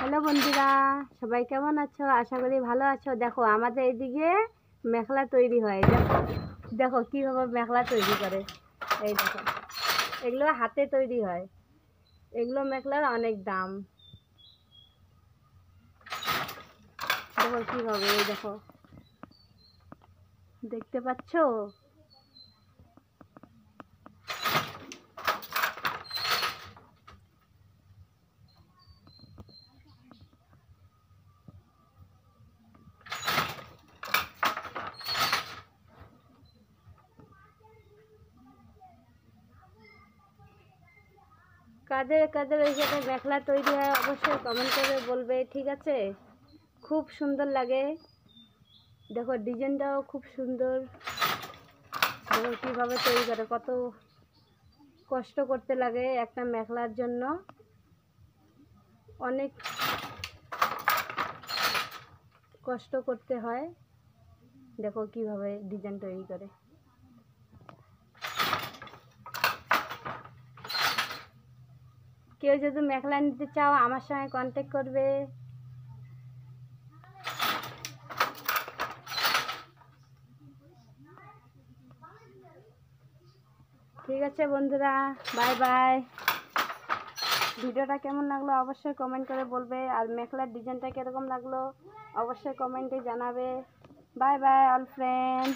Hello বন্ধুরা, সবাই কেমন আছো? আশা করি ভালো আছো। দেখো আমাদের এইদিকে মেখলা তৈরি হয়। দেখো দেখো কীভাবে মেখলা তৈরি করে। এই দেখো, এগুলো হাতে তৈরি হয়। এগুলো মেখলার অনেক দাম। দেখো কীভাবে, এই দেখো, দেখতে পাচ্ছ? কাদের কাদের ওই জায়গায় মেখলা তৈরি হয় অবশ্যই কমেন্ট করে বলবে, ঠিক আছে? খুব সুন্দর লাগে। দেখো ডিজাইনটাও খুব সুন্দর। দেখো কীভাবে তৈরি করে, কত কষ্ট করতে লাগে একটা মেখলার জন্য, অনেক কষ্ট করতে হয়। দেখো কিভাবে ডিজাইন তৈরি করে। কেউ যদি মেখলা নিতে চাও আমার সঙ্গে কন্ট্যাক্ট করবে। ঠিক আছে বন্ধুরা, বাই বাই। ভিডিওটা কেমন লাগলো অবশ্যই কমেন্ট করে বলবে, আর মেখলার ডিজাইনটা কীরকম লাগলো অবশ্যই কমেন্টে জানাবে। Bye bye all friend.